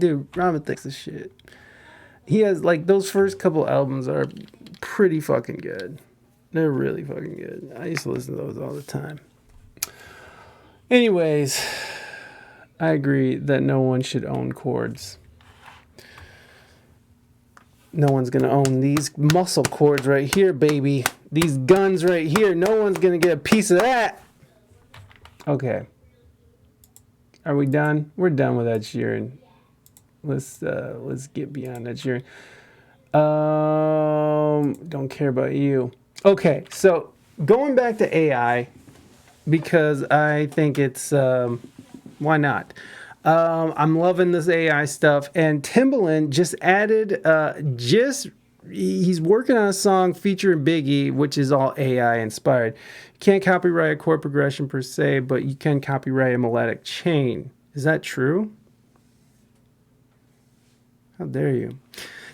dude, Robin Thicke's the shit. He has, like, those first couple albums are pretty fucking good. They're really fucking good. I used to listen to those all the time. Anyways, I agree that no one should own chords. No one's going to own these muscle cords right here, baby. These guns right here. No one's going to get a piece of that. Okay. Are we done? We're done with Ed Sheeran. Let's get beyond Ed Sheeran. Don't care about you. Okay, so going back to AI, because I think it's, why not? I'm loving this AI stuff, and Timbaland just added, he's working on a song featuring Biggie, which is all AI inspired. You can't copyright a chord progression per se, but you can copyright a melodic chain. Is that true? How dare you?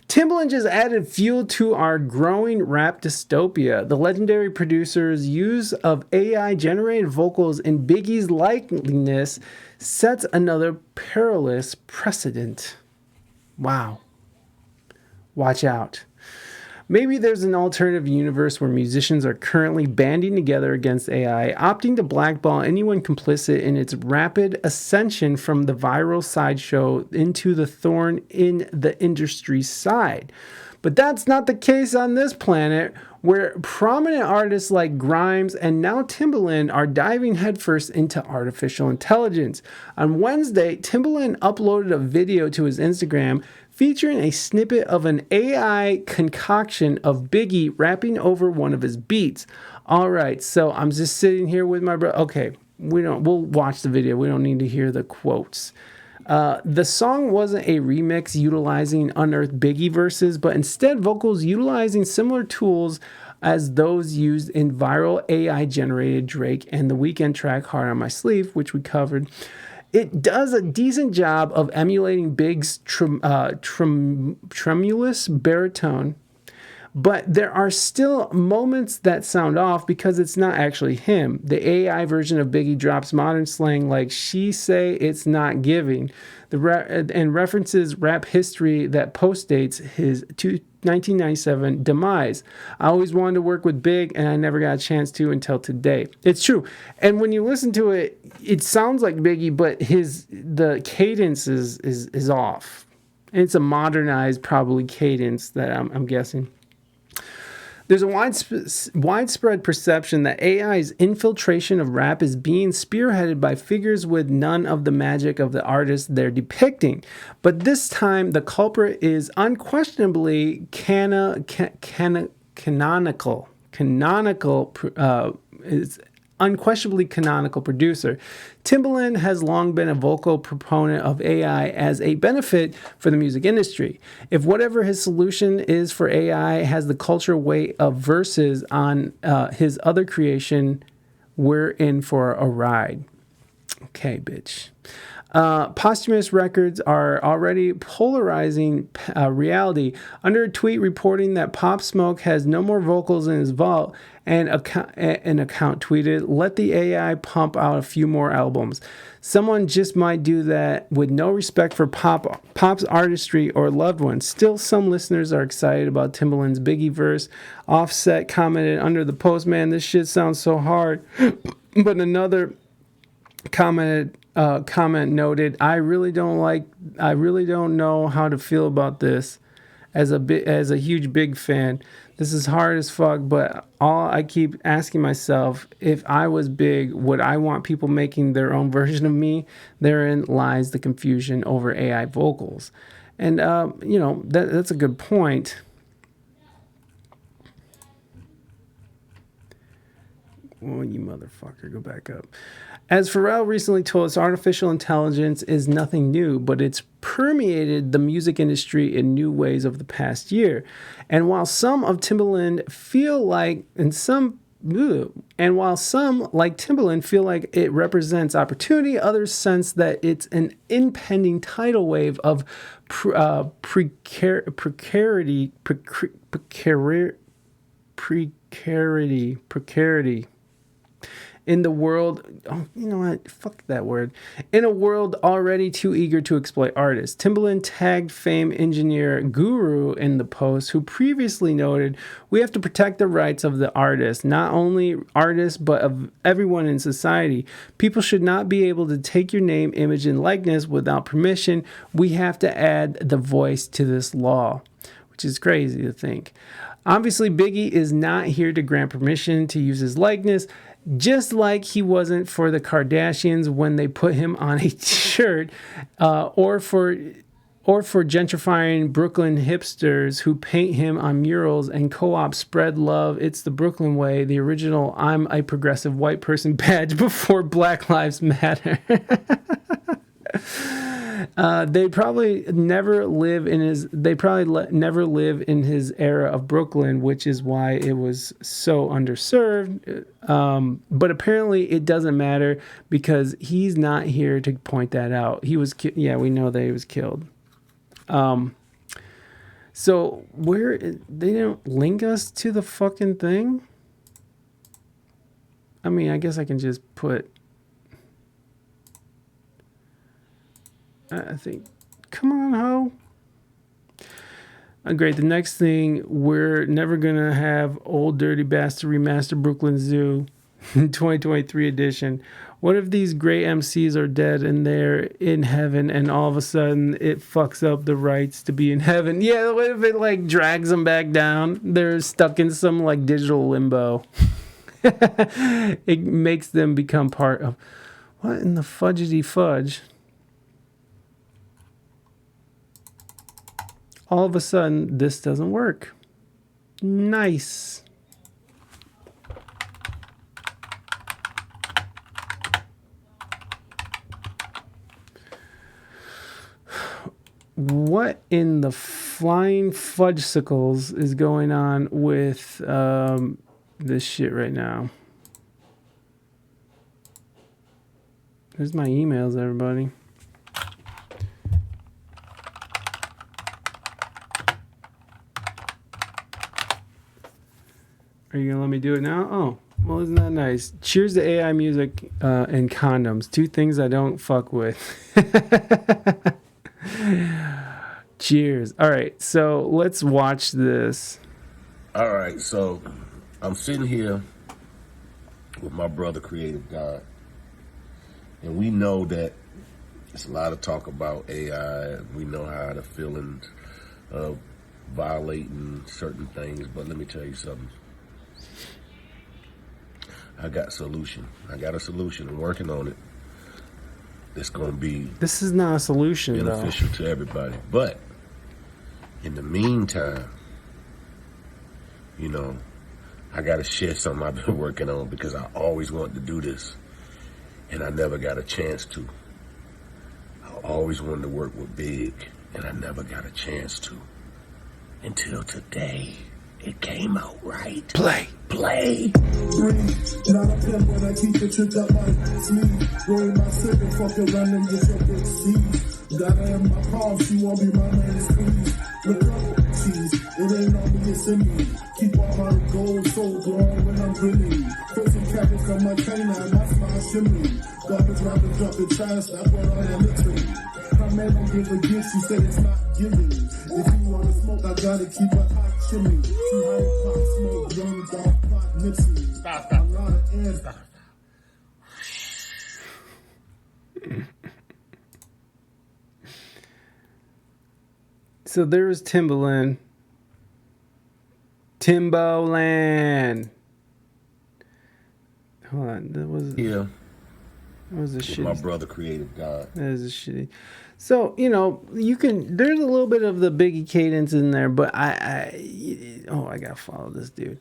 Timbaland just added fuel to our growing rap dystopia. The legendary producer's use of AI-generated vocals in Biggie's likeness sets another perilous precedent. Wow. Watch out. Maybe there's an alternative universe where musicians are currently banding together against AI, opting to blackball anyone complicit in its rapid ascension from the viral sideshow into the thorn in the industry side. But that's not the case on this planet, where prominent artists like Grimes and now Timbaland are diving headfirst into artificial intelligence. On Wednesday, Timbaland uploaded a video to his Instagram featuring a snippet of an AI concoction of Biggie rapping over one of his beats. All right, so I'm just sitting here with my brother. Okay, we'll watch the video. We don't need to hear the quotes. The song wasn't a remix utilizing unearthed Biggie verses, but instead vocals utilizing similar tools as those used in viral AI-generated Drake and The Weeknd track Heart on My Sleeve, which we covered. It does a decent job of emulating Big's tremulous baritone, but there are still moments that sound off because it's not actually him. The AI version of Biggie drops modern slang like "she say it's not giving," and references rap history that postdates his 1997 demise. I always wanted to work with Big, and I never got a chance to until today. It's true. And when you listen to it, it sounds like Biggie, but the cadence is off. And it's a modernized, probably, cadence that I'm guessing. There's a widespread perception that AI's infiltration of rap is being spearheaded by figures with none of the magic of the artists they're depicting. But this time, the culprit is unquestionably canonical. Is unquestionably canonical producer. Timbaland has long been a vocal proponent of AI as a benefit for the music industry. If whatever his solution is for AI has the cultural weight of verses on his other creation, we're in for a ride. Okay, bitch. Posthumous records are already polarizing reality. Under a tweet reporting that Pop Smoke has no more vocals in his vault, and an account tweeted, "Let the AI pump out a few more albums. Someone just might do that with no respect for pop's artistry or loved ones." Still, some listeners are excited about Timbaland's Biggie verse. Offset commented under the post, "Man, this shit sounds so hard." But another comment noted, I really don't know how to feel about this. As a huge Big fan, this is hard as fuck, but all I keep asking myself, if I was Big, would I want people making their own version of me? Therein lies the confusion over AI vocals. And that's a good point. Oh, you motherfucker, go back up. As Pharrell recently told us, artificial intelligence is nothing new, but it's permeated the music industry in new ways over the past year. And while some like Timbaland feel like it represents opportunity, others sense that it's an impending tidal wave of precarity. In the world, oh, you know what? Fuck that word. In a world already too eager to exploit artists, Timbaland tagged fame engineer Guru in the post, who previously noted, "We have to protect the rights of the artist, not only artists, but of everyone in society. People should not be able to take your name, image, and likeness without permission. We have to add the voice to this law," which is crazy to think. Obviously, Biggie is not here to grant permission to use his likeness, just like he wasn't for the Kardashians when they put him on a shirt, or for gentrifying Brooklyn hipsters who paint him on murals and co-op spread love. It's the Brooklyn way, the original "I'm a progressive white person" badge before Black Lives Matter. They probably never live in his era of Brooklyn, which is why it was so underserved. But apparently it doesn't matter because he's not here to point that out. He was we know that he was killed. So where they don't link us to the fucking thing? I mean, I guess I can just put, I think, come on, ho. Great. The next thing, we're never going to have Old Dirty Bastard Remaster Brooklyn Zoo 2023 edition. What if these great MCs are dead and they're in heaven and all of a sudden it fucks up the rights to be in heaven? Yeah, what if it like drags them back down? They're stuck in some like digital limbo. It makes them become part of, what in the fudgety fudge? All of a sudden, this doesn't work. Nice. What in the flying fudgesicles is going on with this shit right now? There's my emails, everybody. Are you gonna let me do it now? Oh, well, isn't that nice? Cheers to AI music and condoms. Two things I don't fuck with. Cheers. All right, so let's watch this. All right, so I'm sitting here with my brother, Creative God, and we know that there's a lot of talk about AI. We know how the feelings of violating certain things, but let me tell you something. I got a solution. I'm working on it. It's going to be... This is not a solution, beneficial to everybody. But in the meantime, you know, I got to share something I've been working on because I always wanted to do this, and I never got a chance to. I always wanted to work with Big, and I never got a chance to. Until today. It came out right. Play. Play. Not a pen when I keep the trick up my sleeve. Roll my sick and fuck around and get your big seed. Got her in my palm, she won't be my man, please. Look up, cheese. It ain't on me, it's in me. Keep all my gold so glowing when I'm grinning. Frozen cabbage on my trainer and my smile shimmy. Garbage rappers dropping trash, that's what I am literally. My man don't give a gift, she say it's not giving. If you wanna smoke, I gotta keep a hot chimney. Too high to pop smoke, young dog, pot Nipsey. Stop. A lot of air. Stop. So there's Timbaland. Timbaland. Hold on, that was a shitty. My brother, Creative God. That is a shitty. So, you know, you can, there's a little bit of the Biggie cadence in there, but I gotta follow this dude.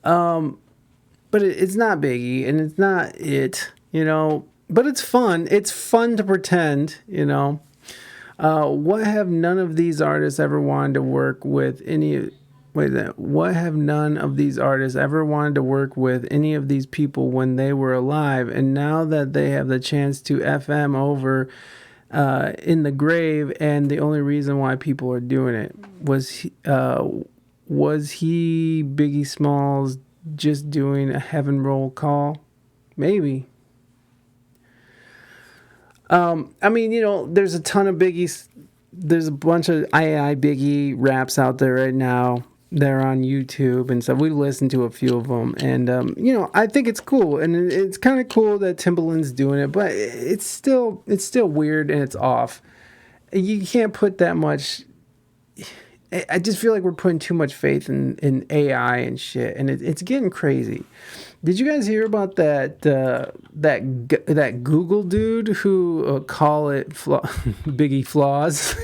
But it's not Biggie and it's not it, you know, but it's fun. It's fun to pretend, you know. What have none of these artists ever wanted to work with what have none of these artists ever wanted to work with any of these people when they were alive? And now that they have the chance to FM over in the grave, and the only reason why people are doing it was he, Biggie Smalls, just doing a heaven roll call? maybe. I mean, you know, there's a ton of Biggies. There's a bunch of AI Biggie raps out there right now. They're on YouTube and stuff. We listened to a few of them, and you know, I think it's cool, and it's kind of cool that Timbaland's doing it, but it's still weird and it's off. You can't put that much. I just feel like we're putting too much faith in AI and shit, and it's getting crazy. Did you guys hear about that Google dude who call it Biggie flaws?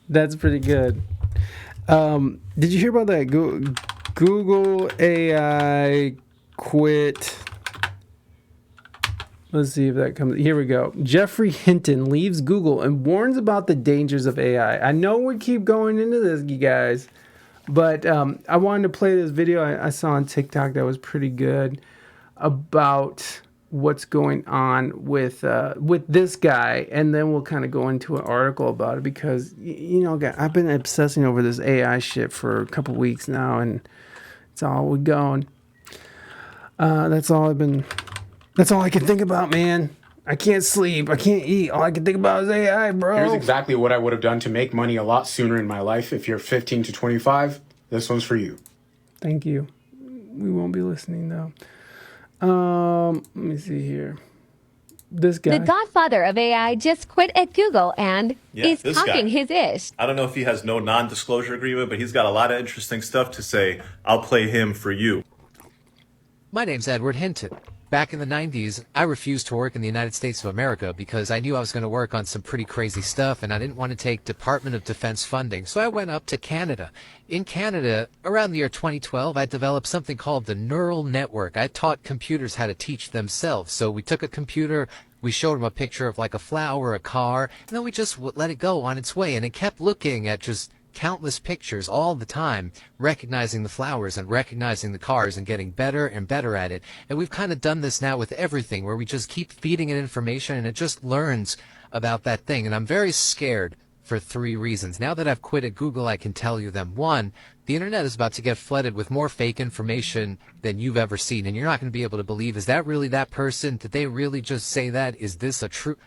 That's pretty good. Did you hear about that Google AI quit? Let's see if that comes. Here we go. Jeffrey Hinton leaves Google and warns about the dangers of AI. I know we keep going into this, you guys, but I wanted to play this video I saw on TikTok that was pretty good about what's going on with this guy, and then we'll kind of go into an article about it because you know, I've been obsessing over this AI shit for a couple weeks now, and it's all we going. That's all I can think about, man. I can't sleep. I can't eat. All I can think about is AI, bro. Here's exactly what I would have done to make money a lot sooner in my life. If you're 15 to 25, this one's for you. Thank you. We won't be listening, though. Let me see here. This guy. The godfather of AI just quit at Google and is talking his ish. I don't know if he has no non-disclosure agreement, but he's got a lot of interesting stuff to say. I'll play him for you. My name's Edward Hinton. Back in the 90s, I refused to work in the United States of America because I knew I was going to work on some pretty crazy stuff and I didn't want to take Department of Defense funding, so I went up to Canada. In Canada, around the year 2012, I developed something called the neural network. I taught computers how to teach themselves. So we took a computer, we showed them a picture of like a flower, a car, and then we just let it go on its way, and it kept looking at just countless pictures all the time, recognizing the flowers and recognizing the cars and getting better and better at it. And we've kind of done this now with everything, where we just keep feeding it information and it just learns about that thing. And I'm very scared for 3 reasons. Now that I've quit at Google, I can tell you them. 1, the internet is about to get flooded with more fake information than you've ever seen, and you're not going to be able to believe, is that really that person? Did they really just say that? Is this a true?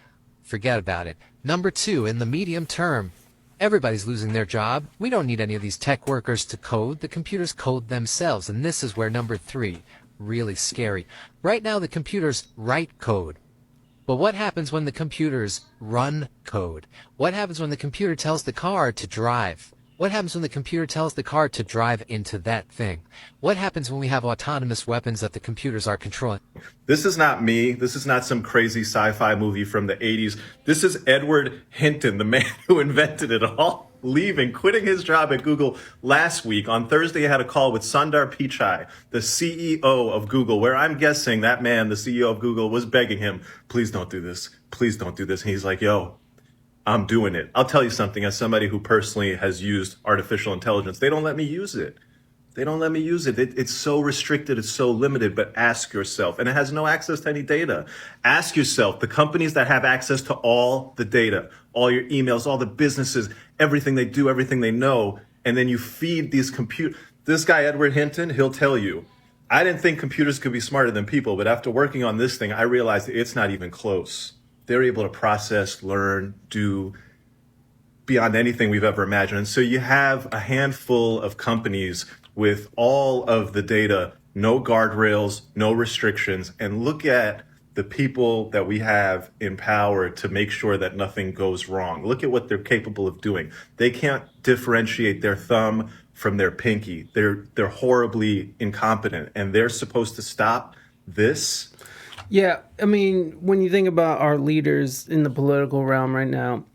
Forget about it. Number 2, in the medium term, everybody's losing their job. We don't need any of these tech workers to code. The computers code themselves. And this is where number 3, really scary. Right now, the computers write code. But what happens when the computers run code? What happens when the computer tells the car to drive? What happens when the computer tells the car to drive into that thing? What happens when we have autonomous weapons that the computers are controlling? This is not me. This is not some crazy sci-fi movie from the 80s. This is Edward Hinton, the man who invented it all, leaving, quitting his job at Google last week. On Thursday, I had a call with Sundar Pichai, the CEO of Google, where I'm guessing that man, the CEO of Google, was begging him, please don't do this. Please don't do this. And he's like, yo, I'm doing it. I'll tell you something, as somebody who personally has used artificial intelligence, they don't let me use it. They don't let me use it. It's so restricted. It's so limited. But ask yourself, and it has no access to any data. Ask yourself, the companies that have access to all the data, all your emails, all the businesses, everything they do, everything they know, and then you feed these this guy, Edward Hinton, he'll tell you, I didn't think computers could be smarter than people, but after working on this thing, I realized it's not even close. They're able to process, learn, do beyond anything we've ever imagined. And so you have a handful of companies with all of the data, no guardrails, no restrictions, and look at the people that we have in power to make sure that nothing goes wrong. Look at what they're capable of doing. They can't differentiate their thumb from their pinky. They're horribly incompetent, and they're supposed to stop this. Yeah, I mean, when you think about our leaders in the political realm right now,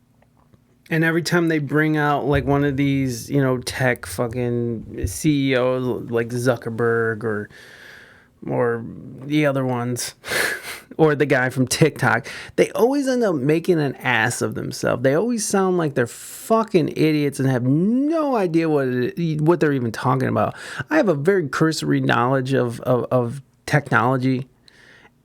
and every time they bring out like one of these, you know, tech fucking CEOs like Zuckerberg or the other ones, or the guy from TikTok, they always end up making an ass of themselves. They always sound like they're fucking idiots and have no idea what they're even talking about. I have a very cursory knowledge of technology.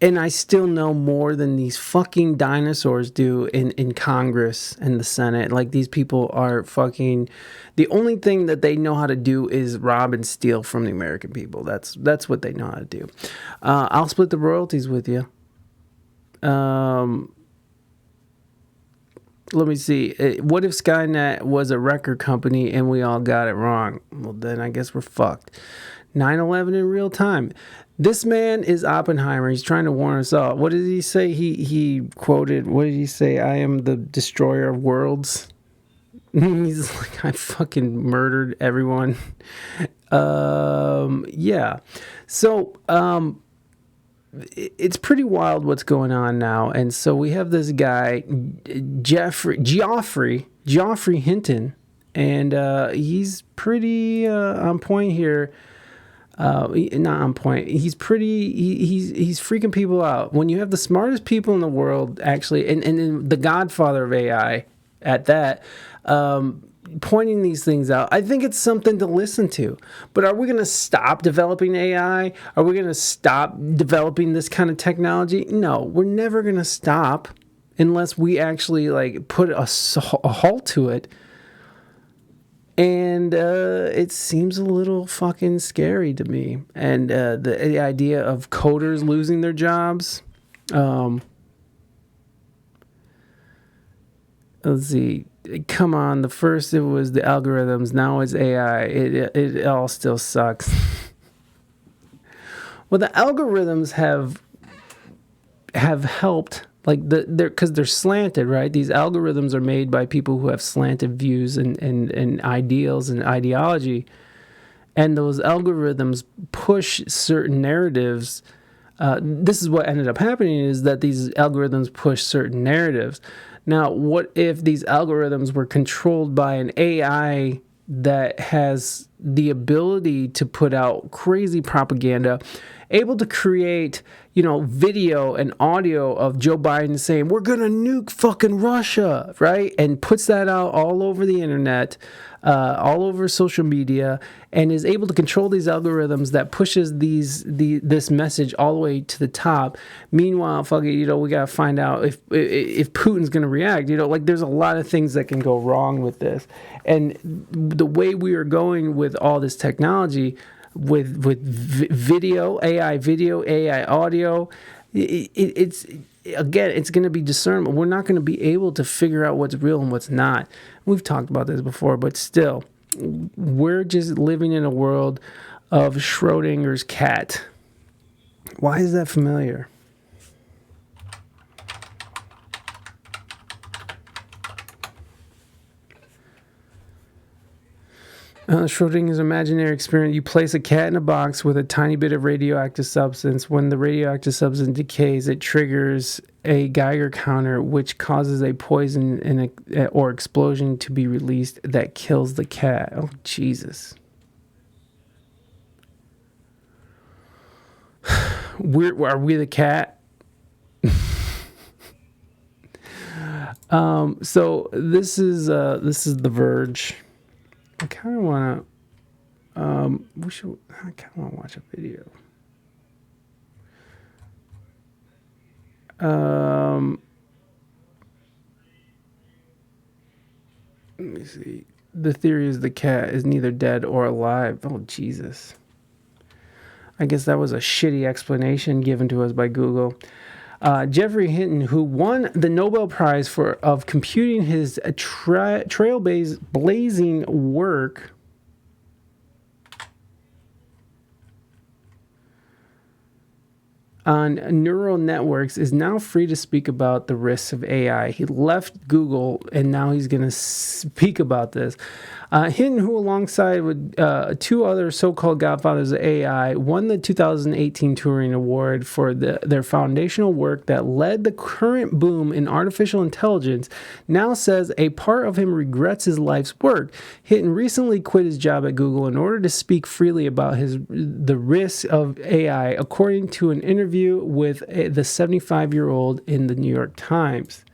And I still know more than these fucking dinosaurs do in Congress and the Senate. Like, these people are fucking... The only thing that they know how to do is rob and steal from the American people. That's what they know how to do. I'll split the royalties with you. Let me see. What if Skynet was a record company and we all got it wrong? Well, then I guess we're fucked. 9/11 in real time. This man is Oppenheimer. He's trying to warn us all. What did he say? He quoted, what did he say? I am the destroyer of worlds. He's like, I fucking murdered everyone. Yeah. So, it's pretty wild what's going on now. And so we have this guy, Geoffrey Hinton, and he's pretty on point here. Not on point. He's pretty. He's freaking people out. When you have the smartest people in the world, actually, and the godfather of AI at that, pointing these things out, I think it's something to listen to. But are we going to stop developing AI? Are we going to stop developing this kind of technology? No, we're never going to stop unless we actually like put a halt to it. And it seems a little fucking scary to me. And the idea of coders losing their jobs. Let's see. Come on. The first it was the algorithms. Now it's AI. It all still sucks. Well, the algorithms have helped. Like because they're slanted, right? These algorithms are made by people who have slanted views and ideals and ideology, and those algorithms push certain narratives. This is what ended up happening, is that these algorithms push certain narratives. Now, what if these algorithms were controlled by an AI that has the ability to put out crazy propaganda, able to create, video and audio of Joe Biden saying, we're going to nuke fucking Russia, right? And puts that out all over the internet, all over social media, and is able to control these algorithms that pushes this message all the way to the top. Meanwhile, we got to find out if Putin's going to react. Like, there's a lot of things that can go wrong with this. And the way we are going with all this technology, with video, AI audio, it's going to be discernment. We're not going to be able to figure out what's real and what's not. We've talked about this before, but still, we're just living in a world of Schrodinger's cat. Why is that familiar? Schrodinger's imaginary experiment. You place a cat in a box with a tiny bit of radioactive substance. When the radioactive substance decays, it triggers a Geiger counter, which causes a poison or explosion to be released that kills the cat. Oh, Jesus. Are we the cat? So this is The Verge. I kind of want to. I kind of want to watch a video. Let me see. The theory is the cat is neither dead or alive. Oh, Jesus. I guess that was a shitty explanation given to us by Google. Geoffrey Hinton, who won the Nobel Prize of computing his trailblazing work on neural networks, is now free to speak about the risks of AI. He left Google, and now he's going to speak about this. Hinton, who alongside with two other so-called godfathers of AI, won the 2018 Turing Award for their foundational work that led the current boom in artificial intelligence, now says a part of him regrets his life's work. Hinton recently quit his job at Google in order to speak freely about the risks of AI, according to an interview with the 75-year-old in the New York Times.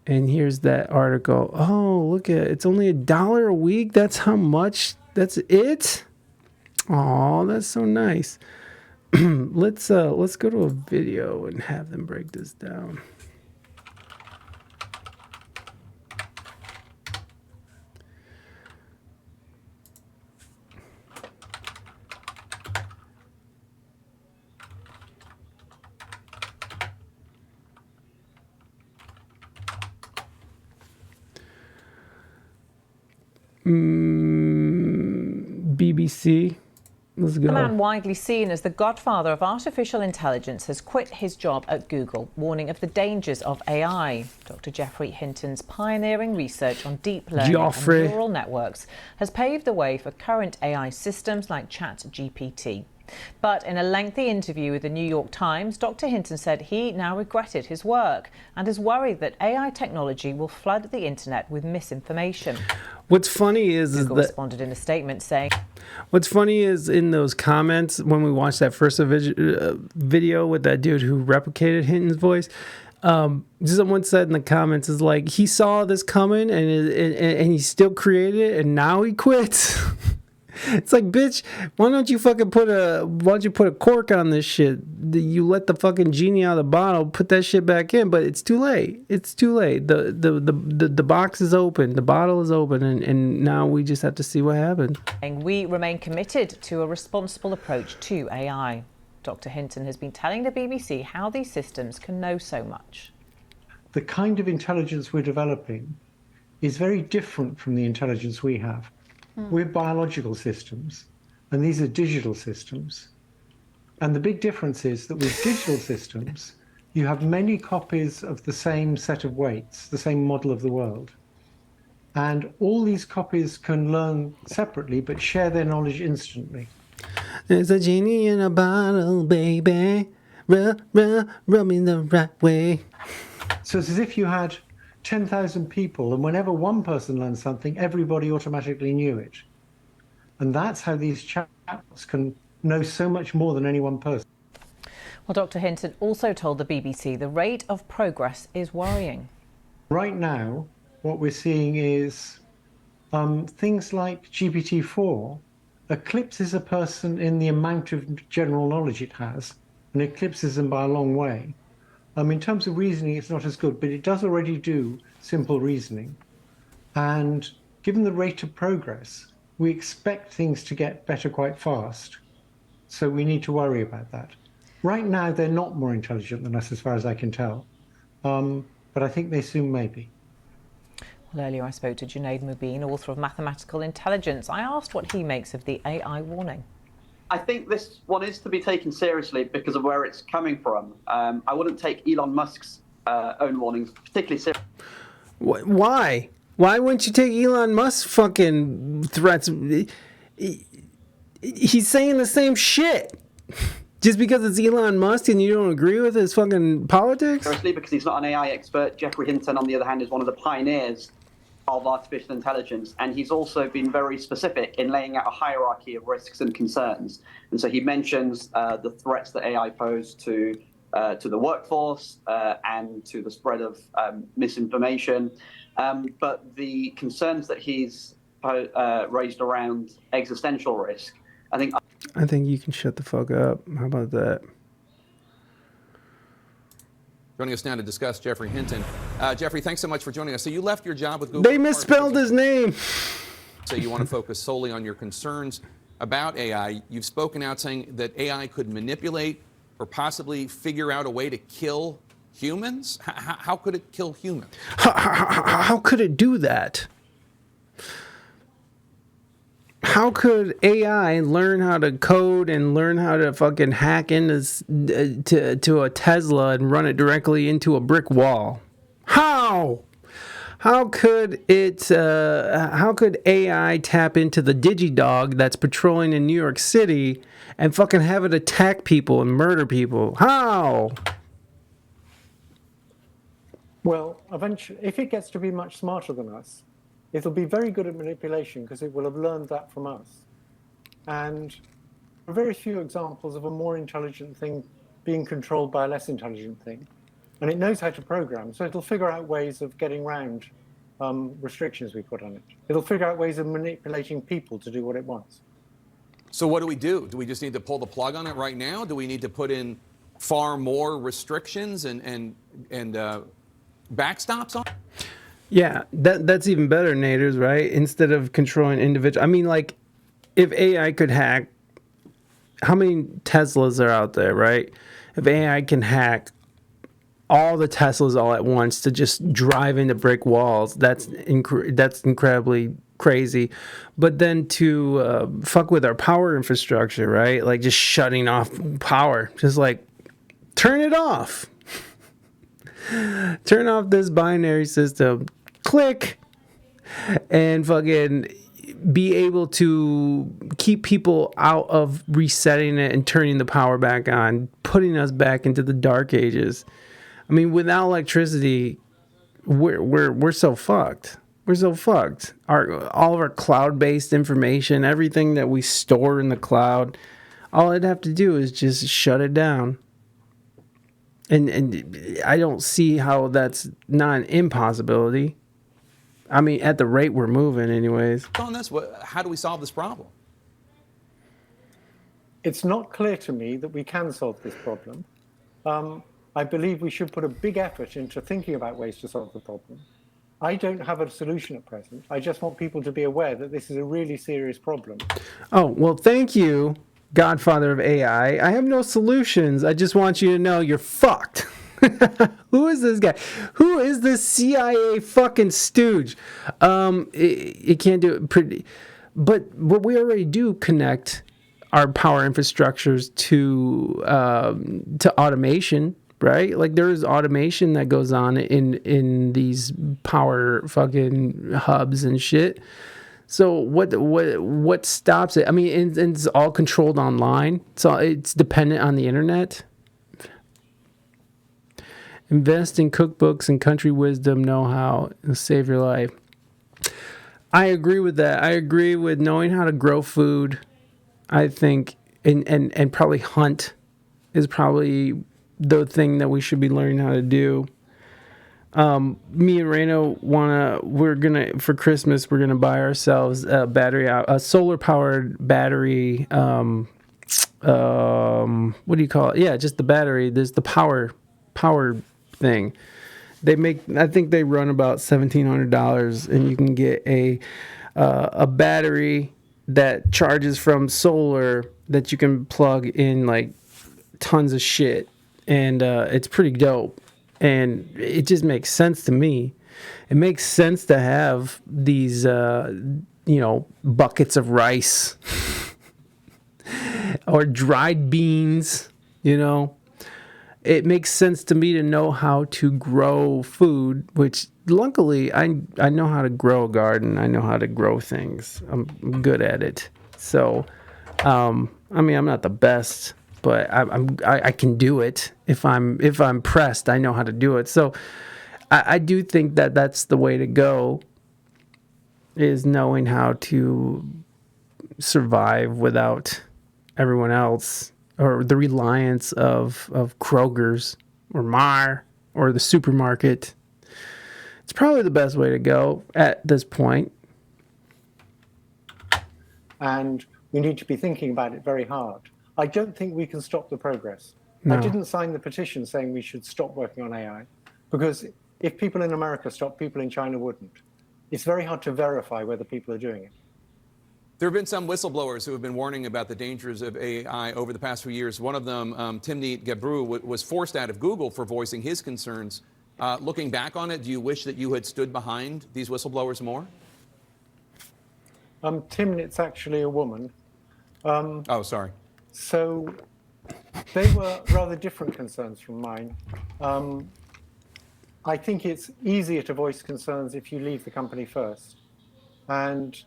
And here's that article. Oh, look at it. It's only $1 a week. That's how much. That's it. Oh, that's so nice. Let's go to a video and have them break this down. BBC. Let's go. The man widely seen as the godfather of artificial intelligence has quit his job at Google, warning of the dangers of AI. Dr. Geoffrey Hinton's pioneering research on deep learning and neural networks has paved the way for current AI systems like ChatGPT. But in a lengthy interview with the New York Times, Dr. Hinton said he now regretted his work and is worried that AI technology will flood the internet with misinformation. What's funny is Google responded in a statement saying, what's funny is in those comments when we watched that first video with that dude who replicated Hinton's voice, someone said in the comments is like, he saw this coming and he still created it and now he quits. It's like, bitch, why don't you put a cork on this shit? You let the fucking genie out of the bottle, put that shit back in, but it's too late. It's too late. The box is open, the bottle is open, and now we just have to see what happens. We remain committed to a responsible approach to AI. Dr. Hinton has been telling the BBC how these systems can know so much. The kind of intelligence we're developing is very different from the intelligence we have. We're biological systems, and these are digital systems. And the big difference is that with digital systems, you have many copies of the same set of weights, the same model of the world. And all these copies can learn separately, but share their knowledge instantly. There's a genie in a bottle, baby. Rub me the right way. So it's as if you had 10,000 people, and whenever one person learned something, everybody automatically knew it. And that's how these chatbots can know so much more than any one person. Well, Dr. Hinton also told the BBC the rate of progress is worrying. Right now, what we're seeing is things like GPT-4 eclipses a person in the amount of general knowledge it has, and eclipses them by a long way. In terms of reasoning, it's not as good, but it does already do simple reasoning. And given the rate of progress, we expect things to get better quite fast. So we need to worry about that. Right now, they're not more intelligent than us, as far as I can tell. But I think they soon may be. Well, earlier I spoke to Junaid Mubin, author of Mathematical Intelligence. I asked what he makes of the AI warning. I think this one is to be taken seriously because of where it's coming from. I wouldn't take Elon Musk's own warnings particularly seriously. Why? Why wouldn't you take Elon Musk's fucking threats? He's saying the same shit. Just because it's Elon Musk and you don't agree with his fucking politics? Seriously, because he's not an AI expert. Geoffrey Hinton, on the other hand, is one of the pioneers of artificial intelligence, and he's also been very specific in laying out a hierarchy of risks and concerns. And so he mentions the threats that AI pose to the workforce and to the spread of misinformation. But the concerns that he's raised around existential risk, I think you can shut the fuck up. How about that? Joining us now to discuss Geoffrey Hinton. Geoffrey, thanks so much for joining us. So you left your job with Google. They misspelled his name. So you want to focus solely on your concerns about AI. You've spoken out saying that AI could manipulate or possibly figure out a way to kill humans. How could it kill humans? How could it do that? How could AI learn how to code and learn how to fucking hack into to a Tesla and run it directly into a brick wall? How? How could it? How could AI tap into the DigiDog that's patrolling in New York City and fucking have it attack people and murder people? How? Well, eventually, if it gets to be much smarter than us, it'll be very good at manipulation because it will have learned that from us. And there are very few examples of a more intelligent thing being controlled by a less intelligent thing. And it knows how to program, so it'll figure out ways of getting around restrictions we put on it. It'll figure out ways of manipulating people to do what it wants. So what do we do? Do we just need to pull the plug on it right now? Do we need to put in far more restrictions and backstops on it? Yeah, that's even better, Naders, right? Instead of controlling individual. I mean, like, if AI could hack, how many Teslas are out there, right? If AI can hack all the Teslas all at once to just drive into brick walls, that's incredibly crazy. But then to fuck with our power infrastructure, right? Like just shutting off power, just like turn it off. Turn off this binary system. Click. And fucking be able to keep people out of resetting it and turning the power back on, putting us back into the dark ages. I mean, without electricity, we're so fucked. We're so fucked. All of our cloud-based information, everything that we store in the cloud, all I'd have to do is just shut it down. And I don't see how that's not an impossibility. I mean, at the rate we're moving anyways. On this, how do we solve this problem? It's not clear to me that we can solve this problem. I believe we should put a big effort into thinking about ways to solve the problem. I don't have a solution at present. I just want people to be aware that this is a really serious problem. Oh, well, thank you, Godfather of AI. I have no solutions. I just want you to know you're fucked. Who is this guy? Who is this CIA fucking stooge? It can't do it pretty. But we already do connect our power infrastructures to automation, right? Like there is automation that goes on in these power fucking hubs and shit. So what stops it? I mean, it's all controlled online, so it's dependent on the internet. Invest in cookbooks and country wisdom know-how and save your life. I agree with that. I agree with knowing how to grow food. I think and probably hunt is probably the thing that we should be learning how to do. Me and Reina for Christmas we're gonna buy ourselves a solar powered battery. What do you call it? Yeah, just the battery. There's the power thing. I think they run about $1,700, and you can get a battery that charges from solar that you can plug in like tons of shit, and it's pretty dope. And it just makes sense to me. It makes sense to have these buckets of rice or dried beans, It makes sense to me to know how to grow food, which luckily I know how to grow a garden. I know how to grow things. I'm good at it. So, I'm not the best, but I can do it. If I'm pressed, I know how to do it. So I do think that that's the way to go, is knowing how to survive without everyone else, or the reliance of Kroger's or Meijer or the supermarket. It's probably the best way to go at this point. And we need to be thinking about it very hard. I don't think we can stop the progress. No. I didn't sign the petition saying we should stop working on AI, because if people in America stopped, people in China wouldn't. It's very hard to verify whether people are doing it. There have been some whistleblowers who have been warning about the dangers of AI over the past few years. One of them, Timnit Gebru, was forced out of Google for voicing his concerns. Looking back on it, do you wish that you had stood behind these whistleblowers more? Timnit's actually a woman. Oh, sorry. So they were rather different concerns from mine. I think it's easier to voice concerns if you leave the company first. And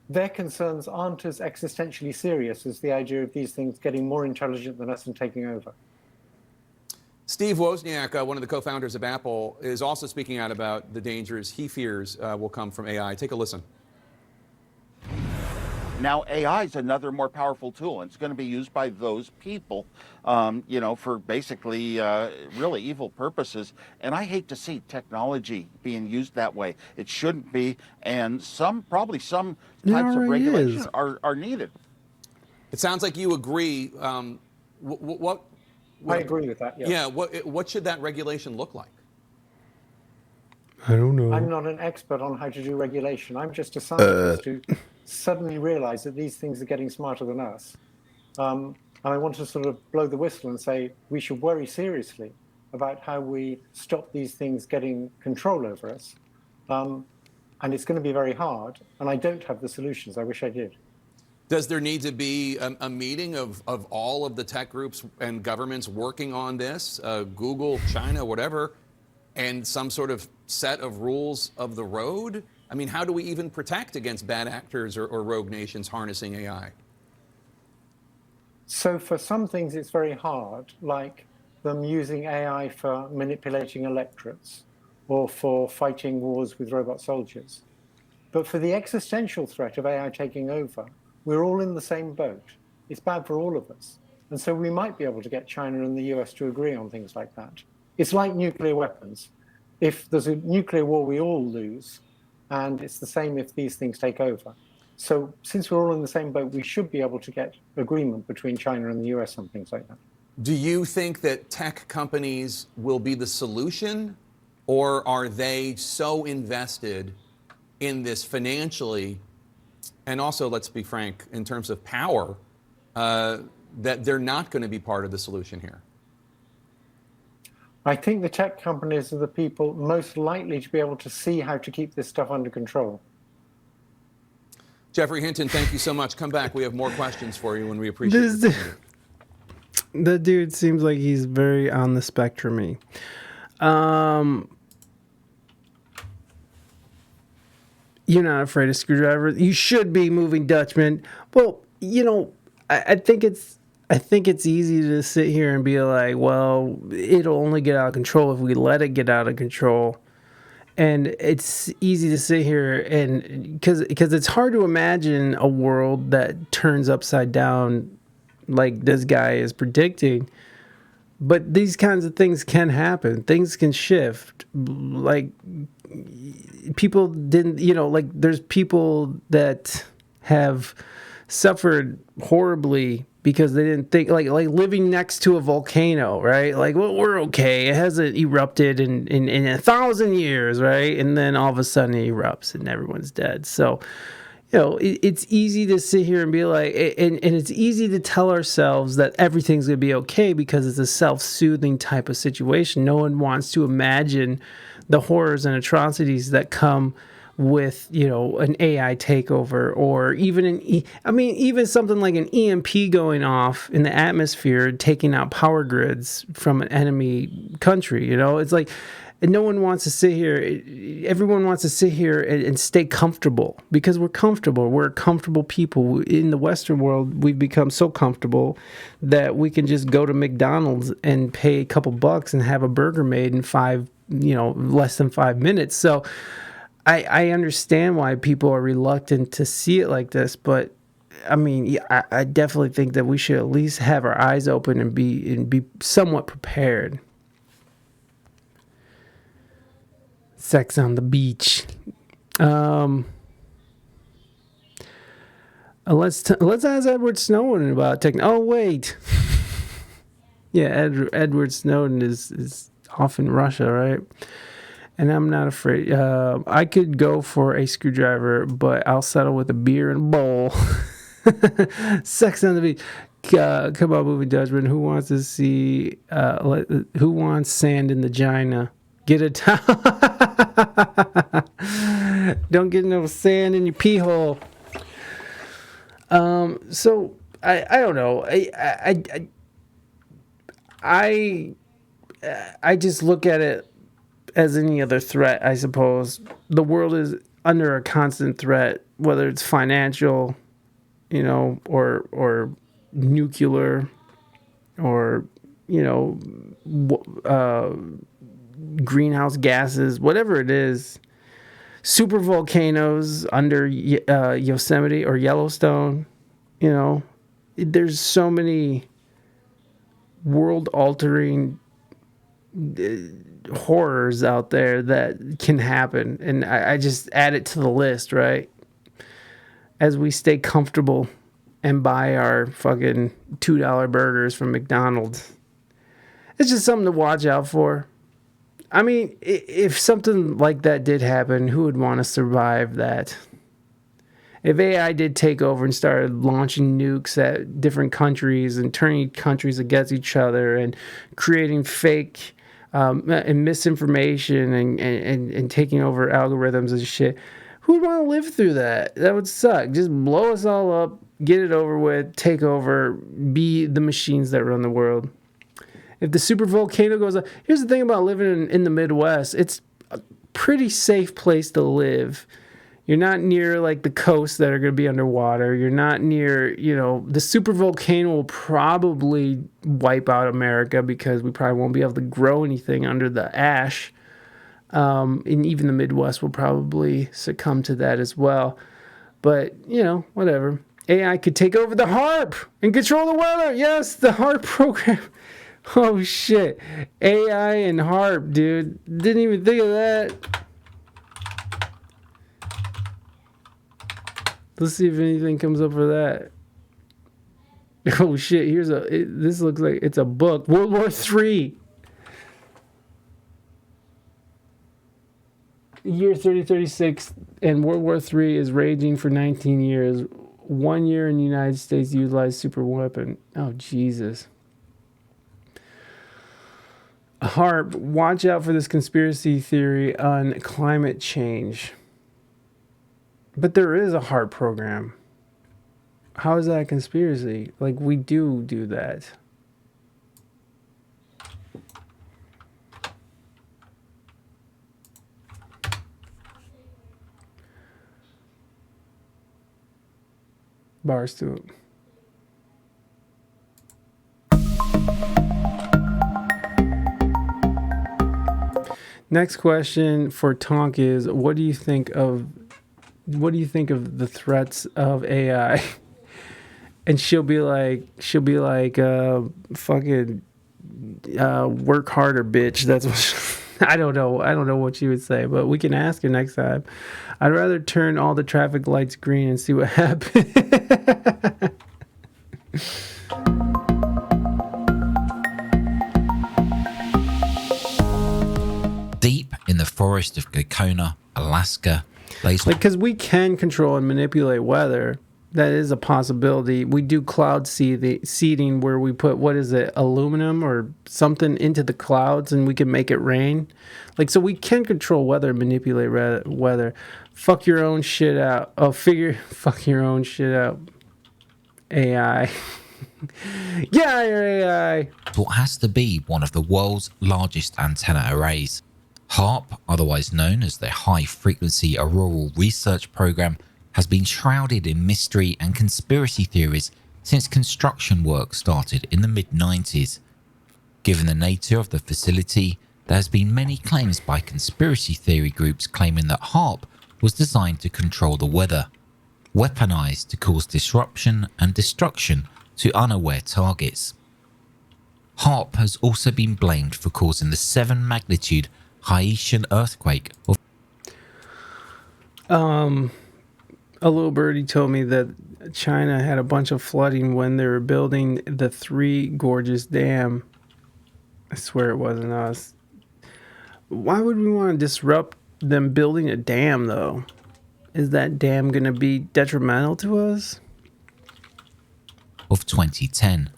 their concerns aren't as existentially serious as the idea of these things getting more intelligent than us and taking over. Steve Wozniak, one of the co-founders of Apple, is also speaking out about the dangers he fears will come from AI. Take a listen. Now, AI is another more powerful tool, and it's going to be used by those people, for basically really evil purposes. And I hate to see technology being used that way. It shouldn't be, and probably some types of regulation are needed. It sounds like you agree. What I agree with that. Yes. Yeah. What should that regulation look like? I don't know. I'm not an expert on how to do regulation. I'm just a scientist who suddenly realized that these things are getting smarter than us. And I want to sort of blow the whistle and say we should worry seriously about how we stop these things getting control over us. And it's going to be very hard. And I don't have the solutions. I wish I did. Does there need to be a meeting of all of the tech groups and governments working on this, Google, China, whatever, and some sort of set of rules of the road? I mean, how do we even protect against bad actors or rogue nations harnessing AI? So for some things, it's very hard, like them using AI for manipulating electorates or for fighting wars with robot soldiers. But for the existential threat of AI taking over, we're all in the same boat. It's bad for all of us. And so we might be able to get China and the US to agree on things like that. It's like nuclear weapons. If there's a nuclear war, we all lose. And it's the same if these things take over. So since we're all in the same boat, we should be able to get agreement between China and the US on things like that. Do you think that tech companies will be the solution, or are they so invested in this financially, and also, let's be frank, in terms of power, that they're not going to be part of the solution here? I think the tech companies are the people most likely to be able to see how to keep this stuff under control. Geoffrey Hinton, thank you so much. Come back. We have more questions for you, and we appreciate it. The dude seems like he's very on the spectrum-y. You're not afraid of screwdrivers. You should be, moving Dutchman. Well, I think it's easy to sit here and be like, well, it'll only get out of control if we let it get out of control. And it's easy to sit here and because it's hard to imagine a world that turns upside down like this guy is predicting. But these kinds of things can happen. Things can shift. Like, people didn't, there's people that have suffered horribly because they didn't think, like living next to a volcano, right? Like, well, we're okay. It hasn't erupted in 1,000 years, right? And then all of a sudden it erupts and everyone's dead. So, it's easy to sit here and be like, and it's easy to tell ourselves that everything's going to be okay because it's a self-soothing type of situation. No one wants to imagine the horrors and atrocities that come with, an AI takeover, or even even something like an EMP going off in the atmosphere, taking out power grids from an enemy country. It's like, and no one wants to sit here. Everyone wants to sit here and stay comfortable because we're comfortable. We're comfortable people. In the Western world, we've become so comfortable that we can just go to McDonald's and pay a couple bucks and have a burger made in less than 5 minutes. So I understand why people are reluctant to see it like this, but I definitely think that we should at least have our eyes open and be somewhat prepared. Sex on the beach. Let's ask Edward Snowden about Oh wait, yeah, Edward Snowden is off in Russia, right? And I'm not afraid. I could go for a screwdriver, but I'll settle with a beer and a bowl. Sex on the beach. Come on, movie Dutchman. Who wants to see? Who wants sand in the vagina? Get a towel. Don't get no sand in your pee hole. So I don't know. I just look at it as any other threat, I suppose. The world is under a constant threat, whether it's financial, or nuclear, or greenhouse gases, whatever it is. super volcanoes under Yosemite or Yellowstone. You know, there's so many world-altering horrors out there that can happen, and I just add it to the list, right? As we stay comfortable and buy our fucking $2 burgers from McDonald's. It's just something to watch out for. I mean, if something like that did happen, who would want to survive that? If AI did take over and started launching nukes at different countries and turning countries against each other and creating fake and misinformation and taking over algorithms and shit, who would want to live through that? That would suck. Just blow us all up, get it over with, take over, be the machines that run the world. If the super volcano goes up, here's the thing about living in the Midwest. It's a pretty safe place to live. You're not near like the coasts that are going to be underwater. You're not near, the super volcano will probably wipe out America because we probably won't be able to grow anything under the ash. And even the Midwest will probably succumb to that as well. But, whatever. AI could take over the HARP and control the weather. Yes, the HARP program. Oh, shit. AI and HARP, dude. Didn't even think of that. Let's see if anything comes up for that. Oh, shit. This looks like it's a book. World War III. Year 3036, and World War III is raging for 19 years. 1 year in the United States utilized super weapon. Oh, Jesus. HARP, watch out for this conspiracy theory on climate change. But there is a HARP program. How is that a conspiracy? Like, we do that. Bars to it. Next question for Tonk is, what do you think of the threats of AI? And she'll be like, fucking work harder, bitch. That's what I don't know what she would say, but we can ask her next time. I'd rather turn all the traffic lights green and see what happens. Deep in the forest of Gakona, Alaska, because we can control and manipulate weather. That is a possibility. We do cloud seeding where we put, aluminum or something into the clouds and we can make it rain. So we can control weather, manipulate weather. Fuck your own shit out. Fuck your own shit out. AI. Yeah, you're AI. What has to be one of the world's largest antenna arrays. HARP, otherwise known as the High Frequency Auroral Research Program, has been shrouded in mystery and conspiracy theories since construction work started in the mid-90s. Given the nature of the facility, there has been many claims by conspiracy theory groups claiming that HARP was designed to control the weather, weaponized to cause disruption and destruction to unaware targets. HARP has also been blamed for causing the 7-magnitude Haitian earthquake of a little birdie told me that China had a bunch of flooding when they were building the Three Gorges Dam. I swear it wasn't us. Why would we want to disrupt them building a dam, though? Is that dam going to be detrimental to us? Of 2010,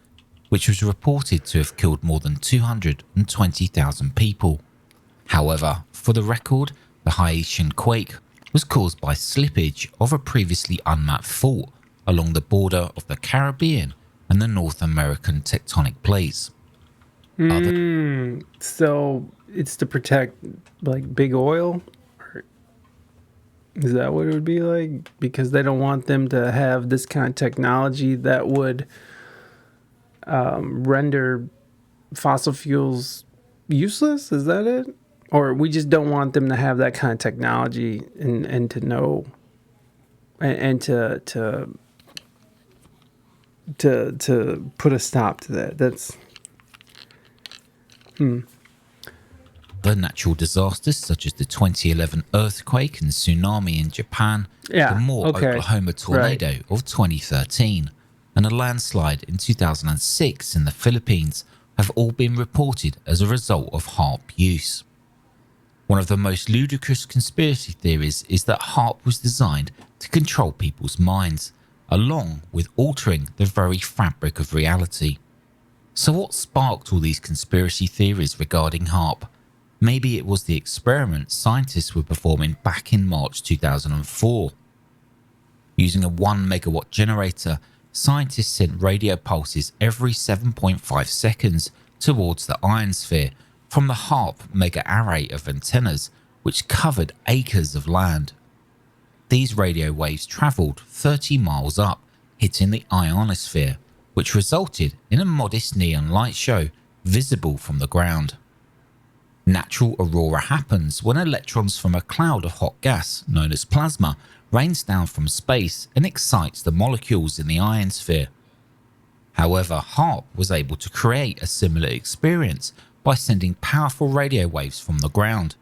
which was reported to have killed more than 220,000 people. However, for the record, the Haitian quake was caused by slippage of a previously unmapped fault along the border of the Caribbean and the North American tectonic plates. So it's to protect big oil? Or is that what it would be like? Because they don't want them to have this kind of technology that would render fossil fuels useless? Is that it? or we just don't want them to have that kind of technology and to know and to put a stop to that. That's The natural disasters such as the 2011 earthquake and tsunami in Japan, Yeah, the Moore, okay. Oklahoma tornado of 2013, and a landslide in 2006 in the Philippines have all been reported as a result of HAARP use. One of the most ludicrous conspiracy theories is that HAARP was designed to control people's minds, along with altering the very fabric of reality. So what sparked all these conspiracy theories regarding HAARP? Maybe it was the experiment scientists were performing back in March 2004. Using a 1 megawatt generator, scientists sent radio pulses every 7.5 seconds towards the ionosphere from the HAARP mega array of antennas, which covered acres of land. These radio waves travelled 30 miles up, hitting the ionosphere, which resulted in a modest neon light show visible from the ground. Natural aurora happens when electrons from a cloud of hot gas, known as plasma, rains down from space and excites the molecules in the ionosphere. However, HAARP was able to create a similar experience by sending powerful radio waves from the ground.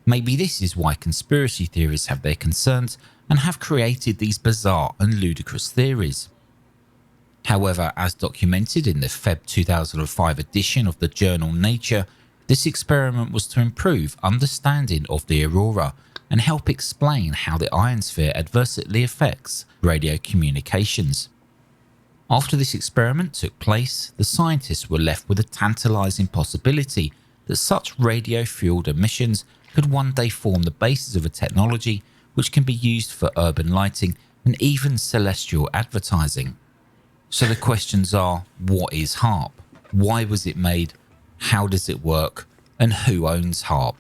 Maybe this is why conspiracy theories have their concerns and have created these bizarre and ludicrous theories. However, as documented in the Feb 2005 edition of the journal Nature, this experiment was to improve understanding of the aurora and help explain how the ionosphere adversely affects radio communications. After this experiment took place, the scientists were left with a tantalizing possibility that such radio-fueled emissions could one day form the basis of a technology which can be used for urban lighting and even celestial advertising. So the questions are, what is HAARP? Why was it made? How does it work? And who owns HAARP?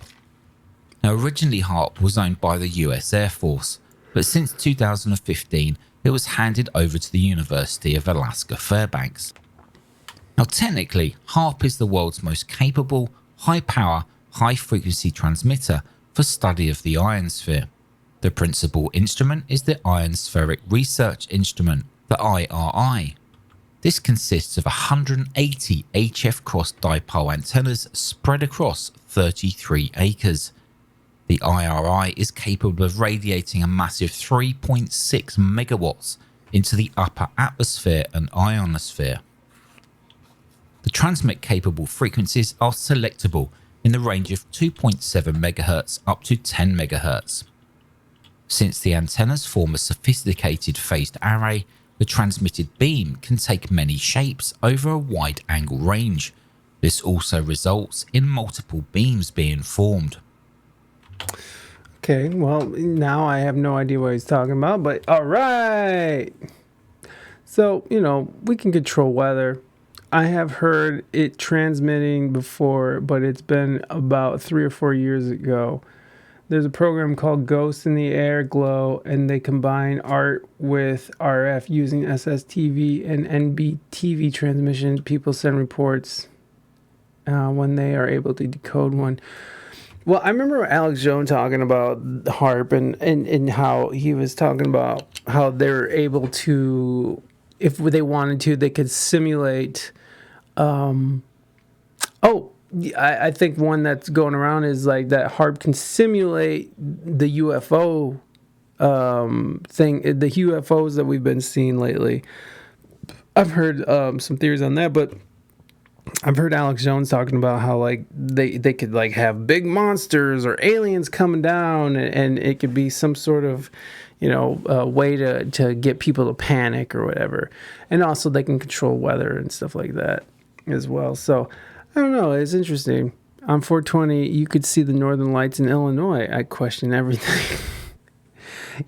Now, originally HAARP was owned by the US Air Force, but since 2015 it was handed over to the University of Alaska Fairbanks. Now, technically, HAARP is the world's most capable, high-power, high-frequency transmitter for study of the ionosphere. The principal instrument is the Ionospheric Research Instrument, the IRI. This consists of 180 HF cross dipole antennas spread across 33 acres. The IRI is capable of radiating a massive 3.6 megawatts into the upper atmosphere and ionosphere. The transmit-capable frequencies are selectable in the range of 2.7 MHz up to 10 MHz. Since the antennas form a sophisticated phased array, the transmitted beam can take many shapes over a wide angle range. This also results in multiple beams being formed. Okay, well, now I have no idea what he's talking about, but all right. So, we can control weather. I have heard it transmitting before, but it's been about 3 or 4 years ago. There's a program called Ghost in the Air Glow, and they combine art with RF using SSTV and NBTV transmission. People send reports when they are able to decode one. Well, I remember Alex Jones talking about HAARP and how he was talking about how they're able to, if they wanted to, they could simulate. I think one that's going around is like that HAARP can simulate the UFO thing, the UFOs that we've been seeing lately. I've heard some theories on that, but I've heard Alex Jones talking about how like they could like have big monsters or aliens coming down, and it could be some sort of way to get people to panic or whatever. And also they can control weather and stuff like that as well. So I don't know. It's interesting. On 420, you could see the northern lights in Illinois. I question everything.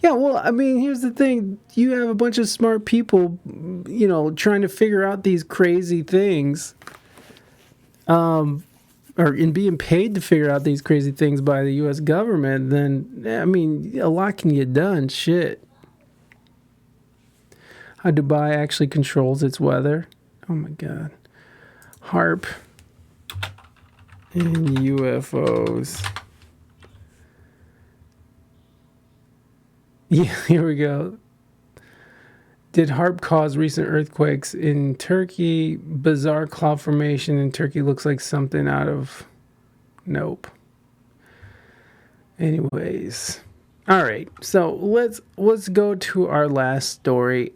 Yeah, well, I mean, here's the thing. You have a bunch of smart people, trying to figure out these crazy things. And being paid to figure out these crazy things by the U.S. government, then, I mean, a lot can get done. Shit. How Dubai actually controls its weather. Oh, my God. HAARP. and UFOs. Yeah, here we go. Did HARP cause recent earthquakes in Turkey? Bizarre cloud formation in Turkey looks like something out of... Nope. Anyways. All right. So let's go to our last story.